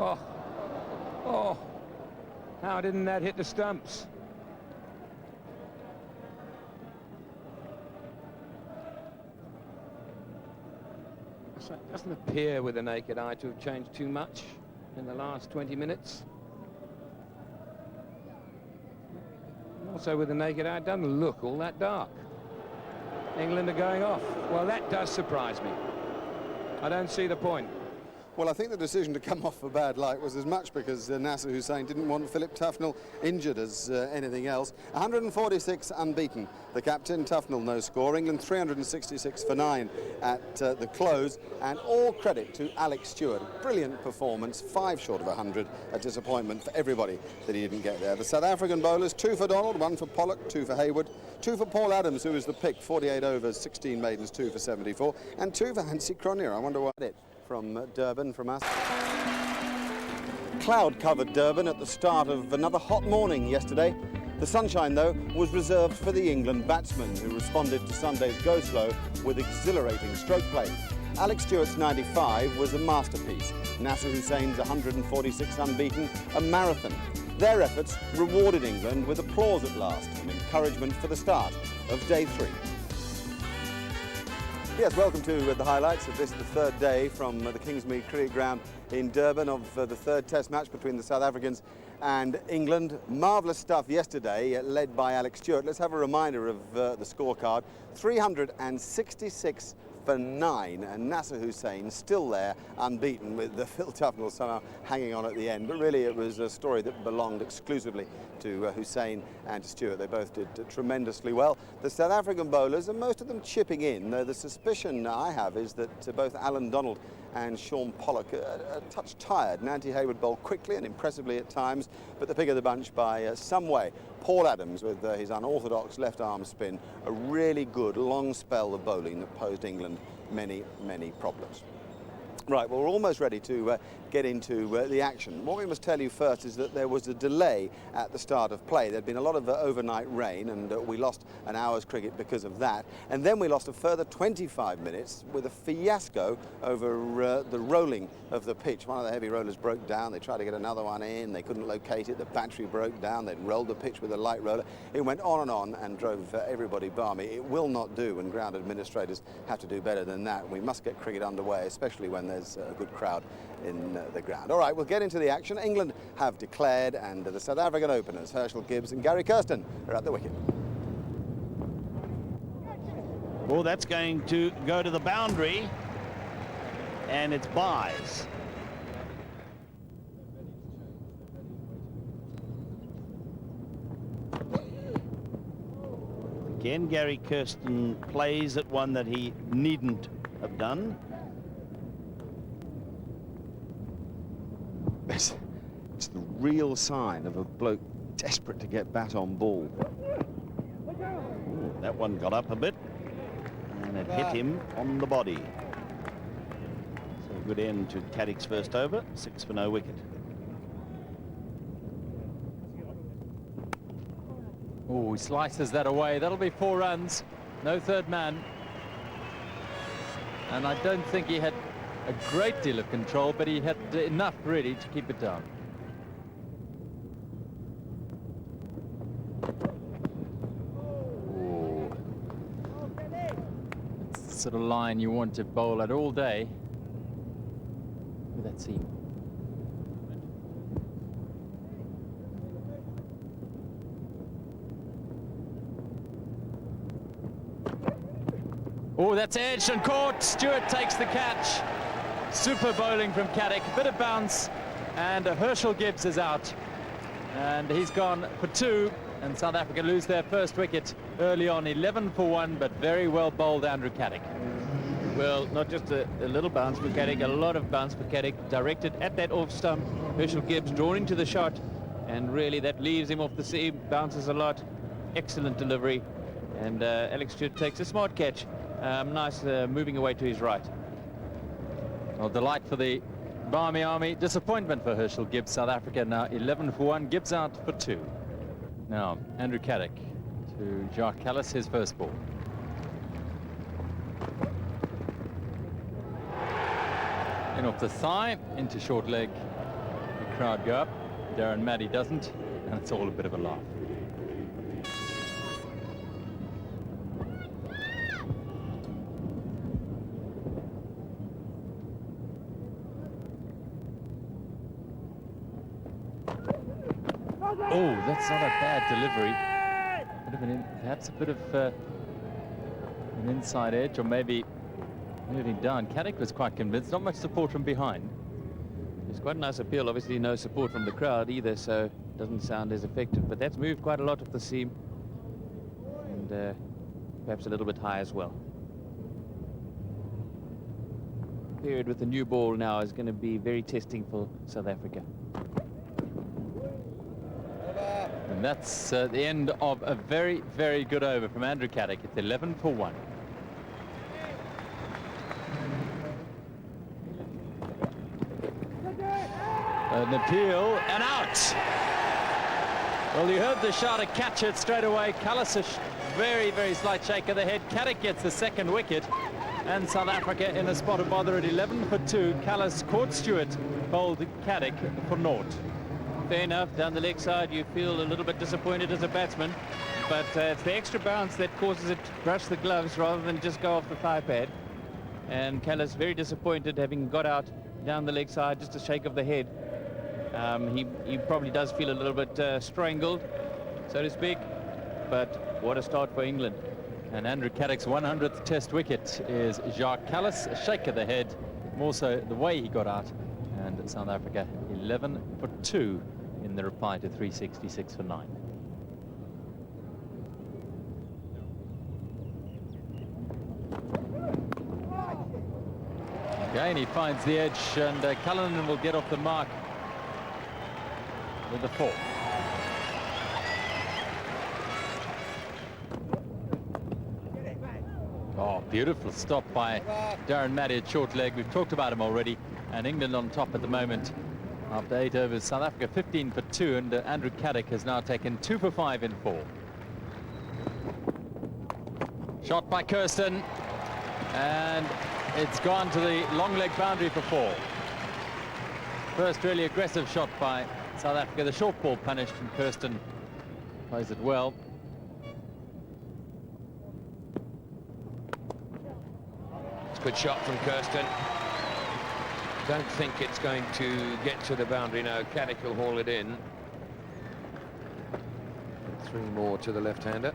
Oh, oh, how didn't that hit the stumps? So it doesn't appear with the naked eye to have changed too much in the last 20 minutes. Also with the naked eye, it doesn't look all that dark. England are going off. Well, that does surprise me. I don't see the point. Well, I think the decision to come off for bad light was as much because Nasser Hussain didn't want Philip Tufnell injured as anything else. 146 unbeaten. The captain, Tufnell, no score. England 366 for 9 at the close. And all credit to Alex Stewart. Brilliant performance, 5 short of 100. A disappointment for everybody that he didn't get there. The South African bowlers, 2 for Donald, 1 for Pollock, 2 for Hayward, 2 for Paul Adams, who was the pick, 48 overs, 16 maidens, 2 for 74, and 2 for Hansie Cronje. I wonder what it from Durban from us. Cloud covered Durban at the start of another hot morning yesterday. The sunshine, though, was reserved for the England batsmen, who responded to Sunday's go slow with exhilarating stroke play. Alex Stewart's 95 was a masterpiece. Nasser Hussain's 146 unbeaten, a marathon. Their efforts rewarded England with applause at last, and encouragement for the start of day 3. Yes, welcome to the highlights of this, the third day from the Kingsmead Cricket Ground in Durban of the third Test match between the South Africans and England. Marvellous stuff yesterday, led by Alex Stewart. Let's have a reminder of the scorecard. 366 for 9, and Nasser Hussain still there, unbeaten, with Phil Tufnell somehow hanging on at the end. But really it was a story that belonged exclusively to Hussain and to Stewart. They both did tremendously well. The South African bowlers, and most of them chipping in, though the suspicion I have is that both Alan Donald and Sean Pollock are a touch tired. Nanty Hayward bowled quickly and impressively at times, but the pick of the bunch by some way. Paul Adams, with his unorthodox left arm spin, a really good long spell of bowling that posed England many, many problems. Right, well, we're almost ready to get into the action. What we must tell you first is that there was a delay at the start of play. There'd been a lot of overnight rain, and we lost an hour's cricket because of that. And then we lost a further 25 minutes with a fiasco over the rolling of the pitch. One of the heavy rollers broke down. They tried to get another one in. They couldn't locate it. The battery broke down. They'd rolled the pitch with a light roller. It went on and drove everybody balmy. It will not do, and ground administrators have to do better than that. We must get cricket underway, especially when there's a good crowd in the ground. All right, we'll get into the action. England have declared, and the South African openers, Herschel Gibbs and Gary Kirsten, are at the wicket. Well, that's going to go to the boundary, and it's byes. Again, Gary Kirsten plays at one that he needn't have done. It's the real sign of a bloke desperate to get bat on ball. Ooh, that one got up a bit, and it hit him on the body. So a good end to Caddick's first over, 6 for no wicket. Oh, he slices that away. That'll be 4 runs. No third man. And I don't think he had a great deal of control, but he had enough really to keep it down. Ooh. It's the sort of line you want to bowl at all day with that seam. Oh, that's edged and caught. Stewart takes the catch. Super bowling from Caddick, a bit of bounce, and Herschel Gibbs is out. And he's gone for 2, and South Africa lose their first wicket early on, 11 for 1, but very well bowled Andrew Caddick. Well, not just a little bounce for Caddick, a lot of bounce for Caddick, directed at that off stump. Herschel Gibbs drawn into the shot, and really that leaves him off the seam, bounces a lot. Excellent delivery, and Alex Stewart takes a smart catch. Nice moving away to his right. Well, delight for the Barmy Army, disappointment for Herschel Gibbs. South Africa now 11 for 1, Gibbs out for 2. Now Andrew Caddick to Jacques Callis, his first ball. In off the thigh, into short leg, crowd go up. Darren Maddy doesn't, and it's all a bit of a laugh. Oh, that's not a bad delivery. Bit of perhaps a bit of an inside edge, or maybe moving down. Caddick was quite convinced. Not much support from behind. It's quite a nice appeal. Obviously no support from the crowd either, so it doesn't sound as effective. But that's moved quite a lot off the seam, and perhaps a little bit high as well. Period with the new ball now is going to be very testing for South Africa. And that's the end of a very, very good over from Andrew Caddick. It's 11 for 1. An appeal and out. Well, you heard the shot, a catch it straight away. Cullis, a very, very slight shake of the head. Caddick gets the second wicket, and South Africa in a spot of bother at 11 for 2. Cullis caught Stewart, bowled Caddick for naught. Fair enough, down the leg side you feel a little bit disappointed as a batsman, but it's the extra bounce that causes it to brush the gloves rather than just go off the thigh pad. And Cullis very disappointed, having got out down the leg side, just a shake of the head. He probably does feel a little bit strangled, so to speak, but what a start for England. And Andrew Caddick's 100th test wicket is Jacques Kallis, a shake of the head, more so the way he got out. And South Africa 11 for 2 in the reply to 366 for 9. Again, he finds the edge, and Cullinan will get off the mark with the 4. Oh, beautiful stop by Darren Maddy at short leg. We've talked about him already. And England on top at the moment after 8 overs. South Africa 15 for 2, and Andrew Caddick has now taken 2 for 5 in 4. Shot by Kirsten, and it's gone to the long leg boundary for 4. First really aggressive shot by South Africa. The short ball punished, and Kirsten plays it well. It's a good shot from Kirsten. Don't think it's going to get to the boundary. No, Caddick will haul it in. 3 more to the left-hander.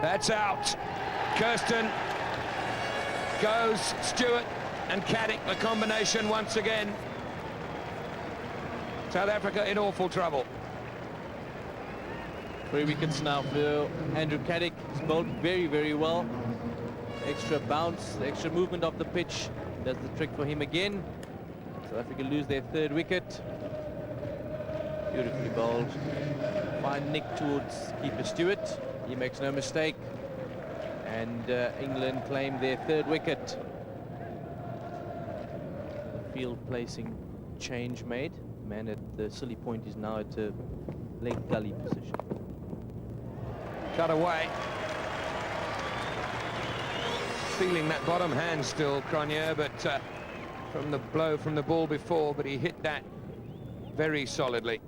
That's out. Kirsten goes, Stewart and Caddick, the combination once again. South Africa in awful trouble. 3 wickets now for Andrew Caddick. He's bowled very, very well. Extra bounce, the extra movement of the pitch does the trick for him again. South Africa lose their 3rd wicket. Beautifully bowled. Fine nick towards keeper Stewart. He makes no mistake. And England claim their 3rd wicket. Field placing change made. Man at the silly point is now at a leg gully position. Cut away. Feeling that bottom hand still, Cronje, but from the blow from the ball before, but he hit that very solidly.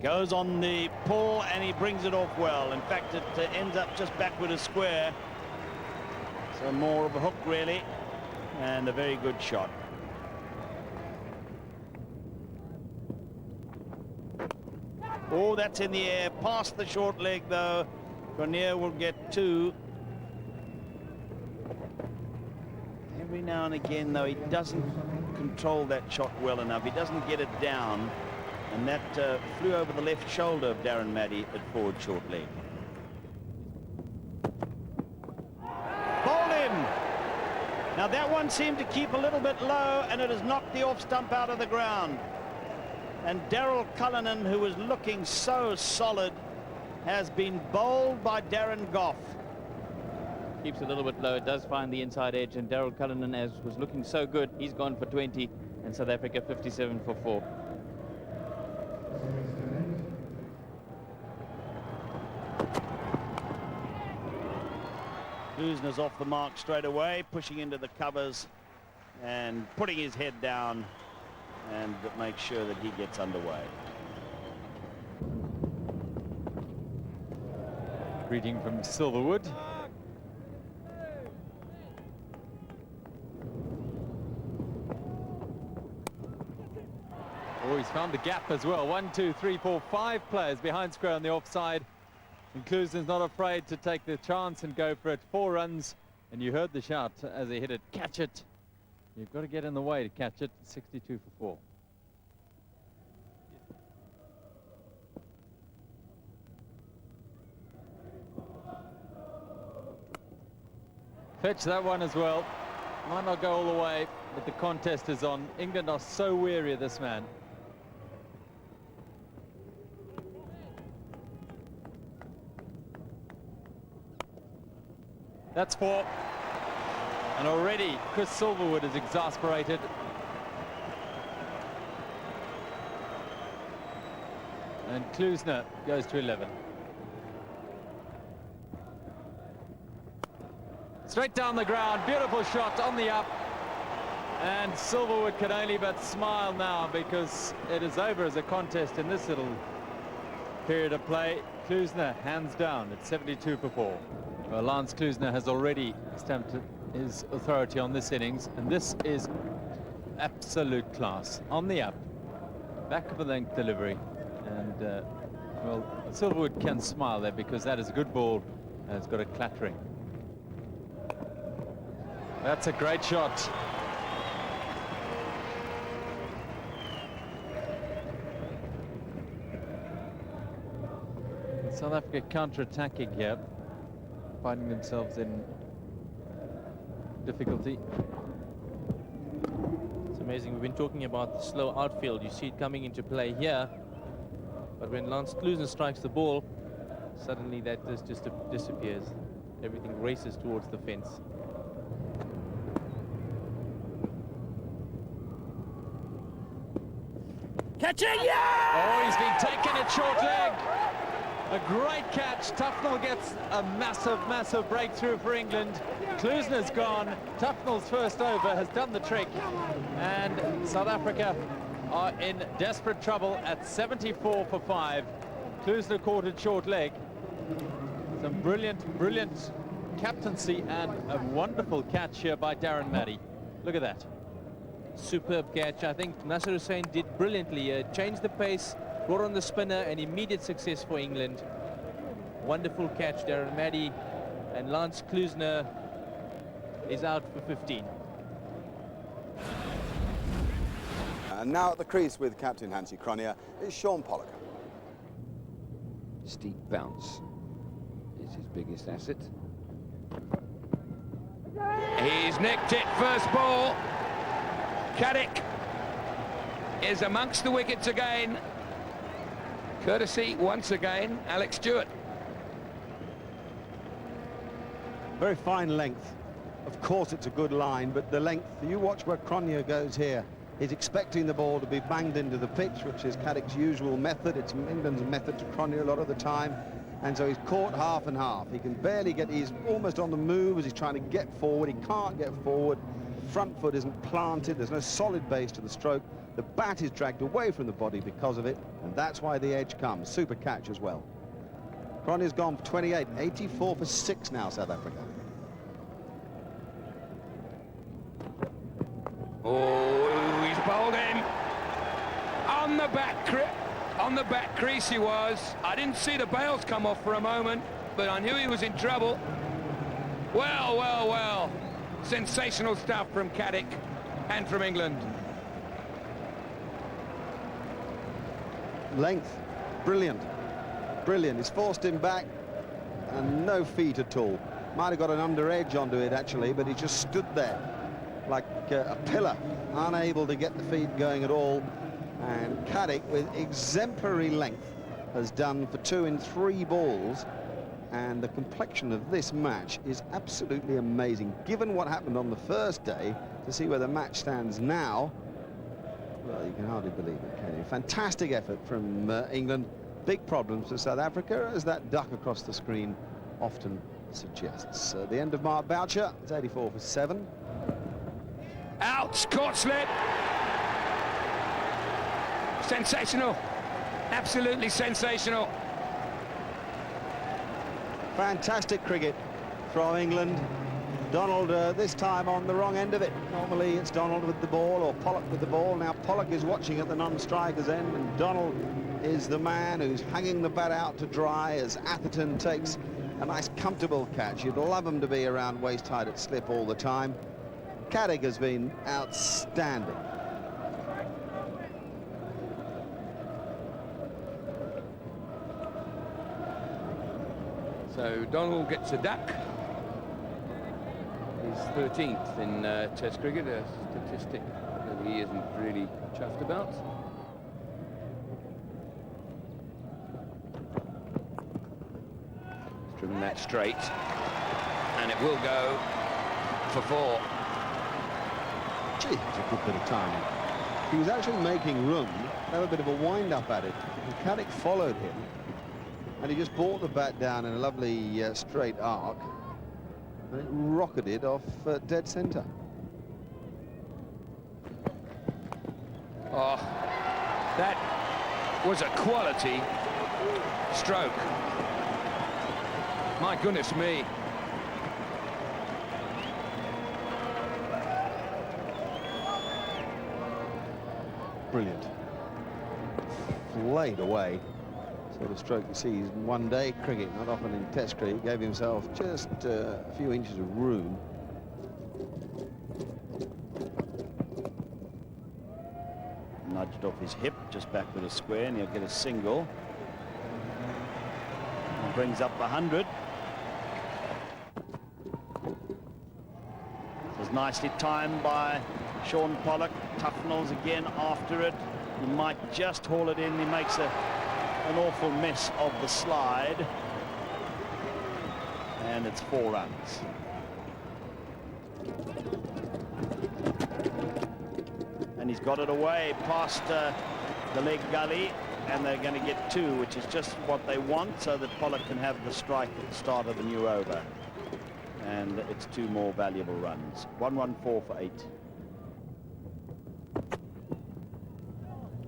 Goes on the pull and he brings it off well. In fact, it ends up just backward a square. So more of a hook, really, and a very good shot. Oh, that's in the air, past the short leg, though. Cronje will get 2. Every now and again, though, he doesn't control that shot well enough. He doesn't get it down. And that flew over the left shoulder of Darren Maddy at forward short leg. Bowled in. Now that one seemed to keep a little bit low, and it has knocked the off stump out of the ground. And Daryl Cullinan, who was looking so solid, has been bowled by Darren Gough. Keeps a little bit low, it does find the inside edge, and Daryl Cullinan, as was looking so good, he's gone for 20, and South Africa 57 for 4. Klusener's off the mark straight away, pushing into the covers and putting his head down and make sure that he gets underway. Greeting from Silverwood. Oh, he's found the gap as well. 1, 2, 3, 4, 5 players behind square on the offside. And Klusener's not afraid to take the chance and go for it. 4 runs, and you heard the shout as he hit it. Catch it. You've got to get in the way to catch it. 62 for 4. Fetch that one as well. Might not go all the way, but the contest is on. England are so weary of this man. That's 4. And already Chris Silverwood is exasperated. And Klusener goes to 11. Straight down the ground, beautiful shot on the up. And Silverwood can only but smile now because it is over as a contest in this little period of play. Klusener hands down at 72 for 4. Well, Lance Klusener has already stamped his authority on this innings, and this is absolute class. On the up, back of the length delivery, and well, Silverwood can smile there because that is a good ball and it's got a clattering. That's a great shot. South Africa counter-attacking here, finding themselves in difficulty. It's amazing. We've been talking about the slow outfield. You see it coming into play here, but when Lance Klusener strikes the ball, suddenly that just disappears. Everything races towards the fence. Catching, yeah! Oh, he's been taken at short leg. A great catch. Tufnell gets a massive, massive breakthrough for England. Klusener's gone. Tufnell's first over has done the trick. And South Africa are in desperate trouble at 74 for 5. Klusener caught at short leg. Some brilliant, brilliant captaincy and a wonderful catch here by Darren Maddy. Look at that. Superb catch. I think Nasser Hussain did brilliantly. Changed the pace, brought on the spinner, and immediate success for England. Wonderful catch, Darren Maddy, and Lance Klusener is out for 15. And now at the crease with captain Hansie Cronje is Sean Pollock. Steep bounce is his biggest asset. He's nicked it, first ball. Caddick is amongst the wickets again. Courtesy, once again, Alex Stewart. Very fine length. Of course, it's a good line, but the length, you watch where Cronje goes here. He's expecting the ball to be banged into the pitch, which is Caddick's usual method. It's England's method to Cronje a lot of the time. And so he's caught half and half. He can barely get, he's almost on the move as he's trying to get forward. He can't get forward. The front foot isn't planted. There's no solid base to the stroke. The bat is dragged away from the body because of it, and that's why the edge comes. Super catch as well. Cronje's gone for 28, 84 for 6 now, South Africa. Oh, he's bowled him. On the back crease he was. I didn't see the bails come off for a moment, but I knew he was in trouble. Well, well, well. Sensational stuff from Caddick and from England. Length, brilliant, brilliant. He's forced him back and no feet at all. Might have got an under edge onto it actually, but he just stood there like a pillar, unable to get the feet going at all. And Caddick, with exemplary length, has done for 2 in 3 balls. And the complexion of this match is absolutely amazing. Given what happened on the first day, to see where the match stands now, well, you can hardly believe it, can you? Fantastic effort from England. Big problems for South Africa, as that duck across the screen often suggests. The end of Mark Boucher. It's 84 for 7. Out, caught slip. Sensational. Absolutely sensational. Fantastic cricket from England. Donald this time on the wrong end of it. Normally it's Donald with the ball or Pollock with the ball. Now Pollock is watching at the non-striker's end, and Donald is the man who's hanging the bat out to dry as Atherton takes a nice comfortable catch. You'd love him to be around waist-height at slip all the time. Caddick has been outstanding. So Donald gets a duck. He's 13th in Test cricket, a statistic that he isn't really chuffed about. He's driven that straight, and it will go for 4. Gee, it's a good bit of timing. He was actually making room, have a bit of a wind-up at it, and Caddick followed him, and he just brought the bat down in a lovely straight arc, and it rocketed off dead centre. Oh, that was a quality stroke. My goodness me. Brilliant. Flayed away. Sort of stroke you see in one-day cricket, not often in Test cricket. Gave himself just a few inches of room. Nudged off his hip, just back with a square, and he'll get a single. And brings up 100. This was nicely timed by Sean Pollock. Tufnell's again after it. He might just haul it in. He makes an awful mess of the slide. And it's 4 runs. And he's got it away past the leg gully, and they're going to get 2, which is just what they want, so that Pollock can have the strike at the start of the new over. And it's 2 more valuable runs. 114 for 8.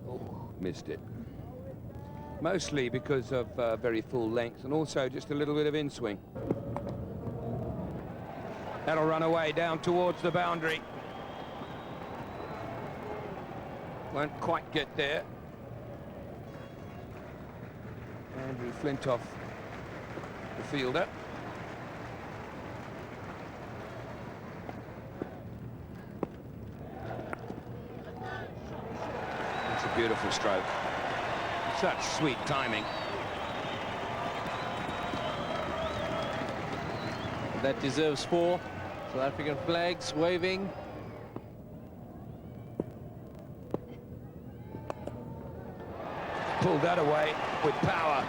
Oh, missed it. Mostly because of very full length, and also just a little bit of in-swing. That'll run away down towards the boundary. Won't quite get there. Andrew Flintoff, the fielder. It's a beautiful stroke. Such sweet timing. That deserves 4. South African flags waving. Pulled that away with power.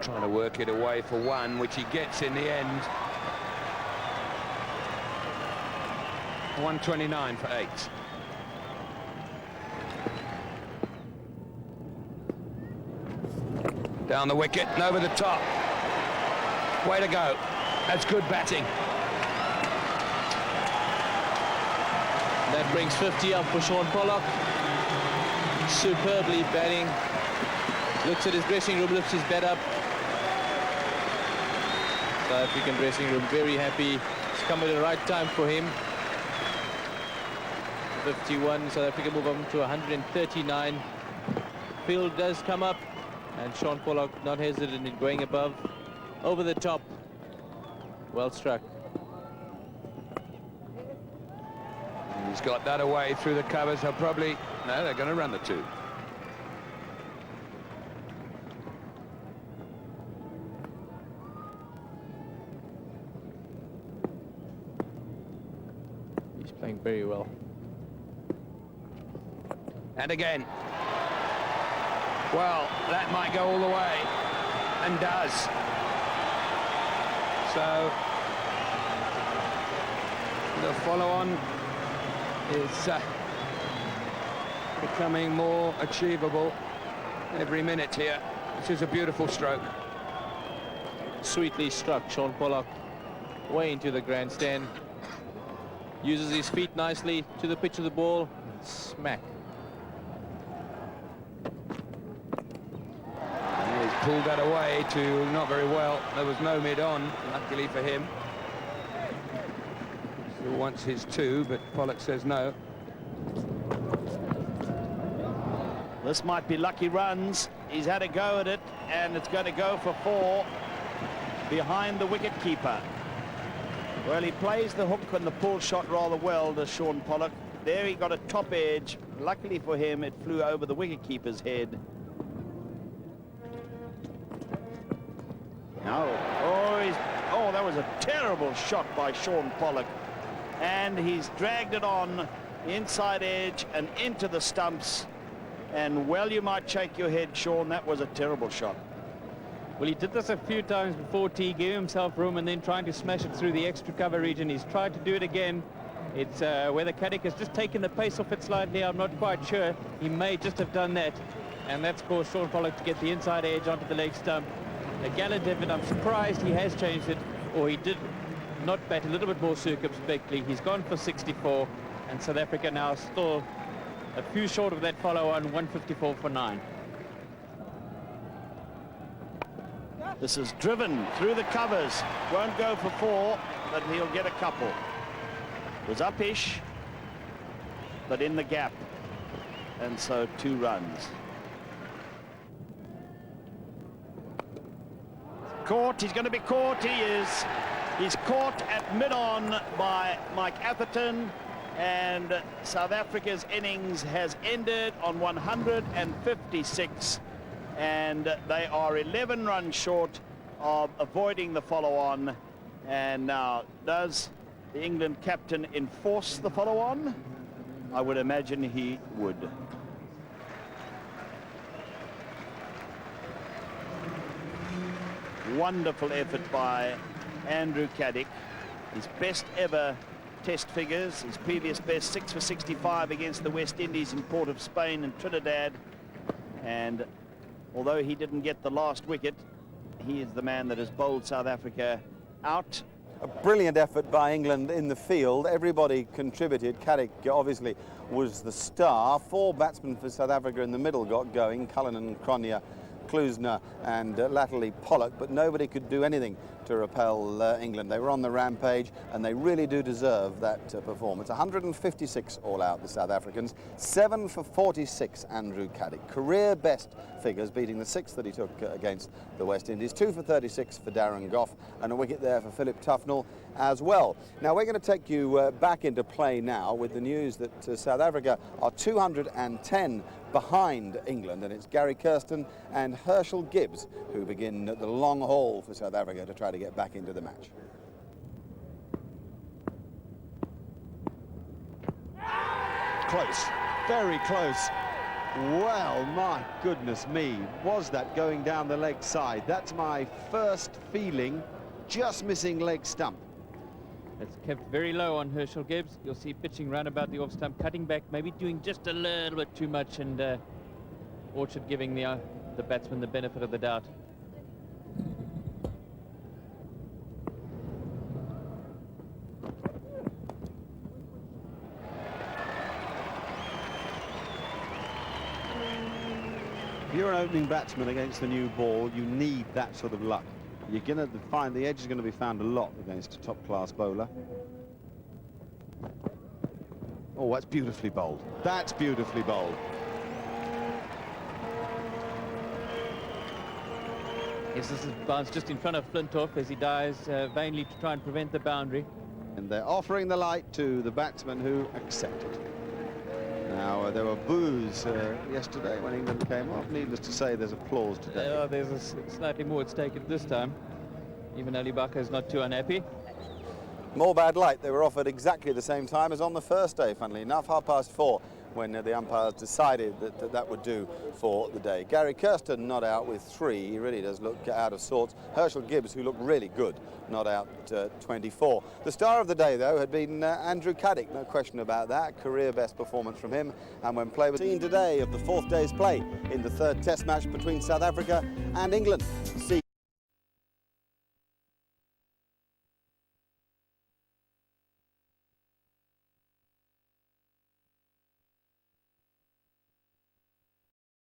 Trying to work it away for 1, which he gets in the end. 129 for 8. Down the wicket and over the top. Way to go. That's good batting. That brings 50 up for Sean Pollock. Superbly batting. Looks at his dressing room, lifts his bat up. South African dressing room very happy. It's come at the right time for him. 51, South Africa move on to 139. Field does come up, and Sean Pollock not hesitant in going above, over the top. Well struck. He's got that away through the covers. They'll probably... No, they're going to run the 2. He's playing very well. And again. Well, that might go all the way, and does. So The follow-on is becoming more achievable every minute here. This is a beautiful stroke. Sweetly struck, Sean Pollock, way into the grandstand. Uses his feet nicely to the pitch of the ball. Smack. And he's pulled that away to not very well. There was no mid-on, luckily for him. Still wants his 2, but Pollock says no. This might be lucky runs. He's had a go at it, and it's going to go for 4 behind the wicket keeper. Well, he plays the hook and the pull shot rather well, does Sean Pollock. There he got a top edge. Luckily for him, it flew over the wicket keeper's head. No. Oh, that was a terrible shot by Sean Pollock. And he's dragged it on the inside edge and into the stumps. And, well, you might shake your head, Sean. That was a terrible shot. Well, he did this a few times before T, gave himself room and then trying to smash it through the extra cover region. He's tried to do it again. It's whether Caddick has just taken the pace off it slightly, I'm not quite sure. He may just have done that. And that's caused Sean Pollock to get the inside edge onto the leg stump. A gallant effort. I'm surprised he has changed it, or he did not bat a little bit more circumspectly. He's gone for 64, and South Africa now still a few short of that follow-on, 154 for 9. This is driven through the covers. Won't go for 4, but he'll get a couple. It was up-ish, but in the gap. And so 2 runs. Caught. He's going to be caught. He is. He's caught at mid-on by Mike Atherton. And South Africa's innings has ended on 156. And they are 11 runs short of avoiding the follow-on. And now, does the England captain enforce the follow-on? I would imagine he would. Wonderful effort by Andrew Caddick. His best ever test figures, his previous best 6 for 65 against the West Indies in Port of Spain and Trinidad. And although he didn't get the last wicket, he is the man that has bowled South Africa out. A brilliant effort by England in the field. Everybody contributed. Caddick obviously was the star. 4 batsmen for South Africa in the middle got going. Cullinan, Cronje, Klusener and latterly Pollock, but nobody could do anything to repel England. They were on the rampage and they really do deserve that performance. 156 all out, the South Africans. 7 for 46, Andrew Caddick. Career best figures, beating the 6 that he took against the West Indies. 2 for 36 for Darren Gough and a wicket there for Philip Tufnell as well. Now we're going to take you back into play now with the news that South Africa are 210 behind England, and it's Gary Kirsten and Herschel Gibbs who begin the long haul for South Africa to try to get back into the match. Close, very close. Well, my goodness me, was that going down the leg side? That's my first feeling, just missing leg stump. It's kept very low on Herschel Gibbs. You'll see pitching round about the off stump, cutting back, maybe doing just a little bit too much, and Orchard giving the batsman the benefit of the doubt. If you're an opening batsman against the new ball, you need that sort of luck. You're going to find the edge is going to be found a lot against a top-class bowler. Oh, that's beautifully bowled. That's beautifully bowled. Yes, this is bounced just in front of Flintoff as he dives vainly to try and prevent the boundary. And they're offering the light to the batsman who accepted. Now, there were boos yesterday when England came off. Needless to say, there's applause today. There's slightly more at stake at this time. Even Ali Bakr is not too unhappy. More bad light. They were offered exactly the same time as on the first day, funnily enough, 4:30, when the umpires decided that that would do for the day. Gary Kirsten not out with 3. He really does look out of sorts. Herschel Gibbs, who looked really good, not out 24. The star of the day, though, had been Andrew Caddick, no question about that. Career best performance from him. And when play was seen today of the 4th day's play in the 3rd Test match between South Africa and England. See